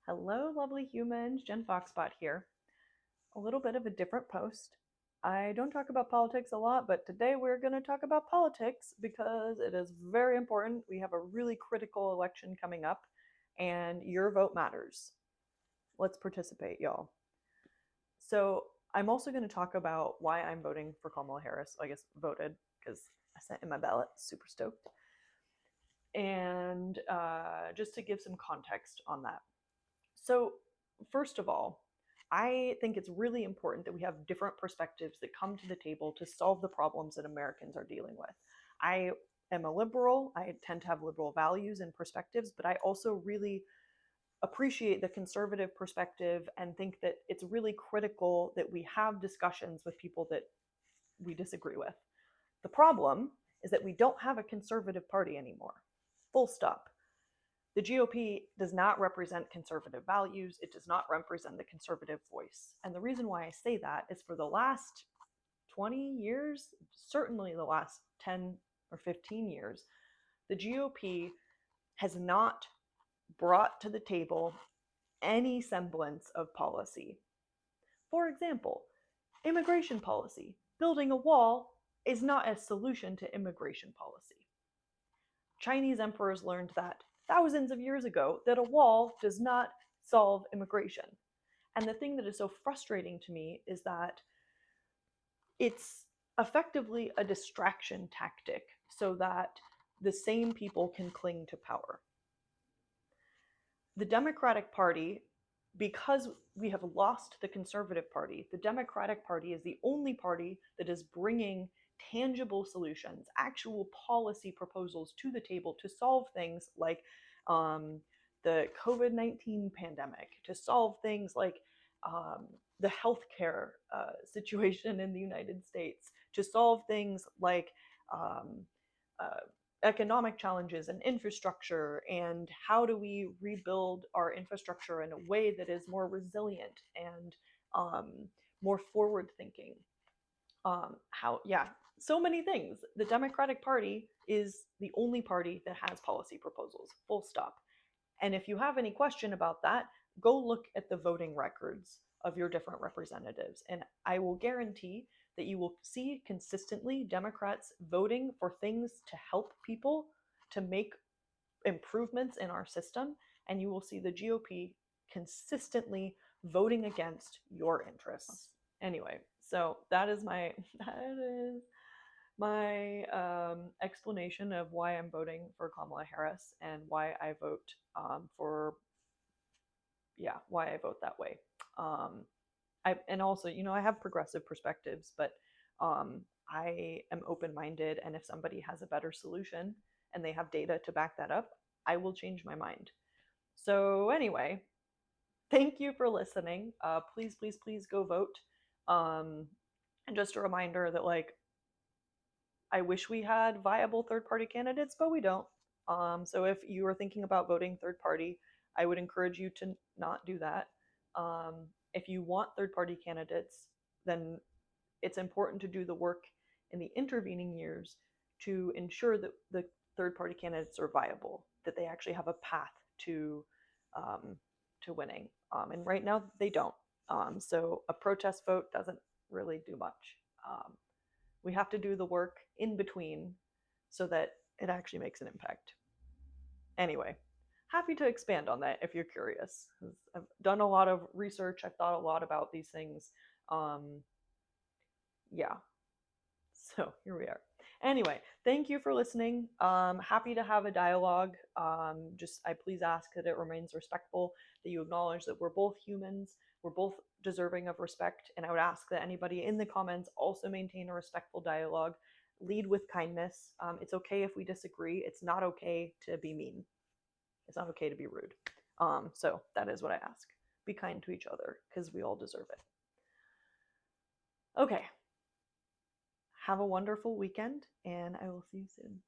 Hello, lovely humans. Jen Foxbot here. A little bit of a different post. I don't talk about politics a lot, but today we're going to talk about politics because it is very important. We have a really critical election coming up, and your vote matters. Let's participate, y'all. So, I'm also going to talk about why I'm voting for Kamala Harris. I guess voted because I sent in my ballot. Super stoked. And just to give some context on that. So, first of all, I think it's really important that we have different perspectives that come to the table to solve the problems that Americans are dealing with. I am a liberal. I tend to have liberal values and perspectives, but I also really appreciate the conservative perspective and think that it's really critical that we have discussions with people that we disagree with. The problem is that we don't have a conservative party anymore. Full stop. The GOP does not represent conservative values. It does not represent the conservative voice. And the reason why I say that is for the last 20 years, certainly the last 10 or 15 years, the GOP has not brought to the table any semblance of policy. For example, immigration policy. Building a wall is not a solution to immigration policy. Chinese emperors learned that thousands of years ago, that a wall does not solve immigration. And the thing that is so frustrating to me is that it's effectively a distraction tactic so that the same people can cling to power. The Democratic Party, because we have lost the Conservative Party, the Democratic Party is the only party that is bringing tangible solutions, actual policy proposals to the table to solve things like the COVID-19 pandemic, to solve things like the healthcare situation in the United States, to solve things like uh, economic challenges and infrastructure, and how do we rebuild our infrastructure in a way that is more resilient and more forward thinking. So many things. The Democratic Party is the only party that has policy proposals, full stop. And if you have any question about that, go look at the voting records of your different representatives. And I will guarantee that you will see consistently Democrats voting for things to help people, to make improvements in our system. And you will see the GOP consistently voting against your interests. Anyway, so that is my explanation of why I'm voting for Kamala Harris and why I vote why I vote that way. And also, I have progressive perspectives, but I am open minded, and if somebody has a better solution and they have data to back that up, I will change my mind. So anyway, thank you for listening. Please, please, please go vote. And just a reminder that I wish we had viable third party candidates, but we don't. So if you are thinking about voting third party, I would encourage you to not do that. If you want third party candidates, then it's important to do the work in the intervening years to ensure that the third party candidates are viable, that they actually have a path to winning. And right now they don't. So a protest vote doesn't really do much. We have to do the work in between so that it actually makes an impact. Anyway, happy to expand on that if you're curious. I've done a lot of research, I've thought a lot about these things. Yeah, so here we are. Anyway, thank you for listening. Happy to have a dialogue. I please ask that it remains respectful, that you acknowledge that we're both humans, we're both deserving of respect, and I would ask that anybody in the comments also maintain a respectful dialogue. Lead with kindness. It's okay if we disagree. It's not okay to be mean. It's not okay to be rude. So that is what I ask. Be kind to each other because we all deserve it. Okay. Have a wonderful weekend, and I will see you soon.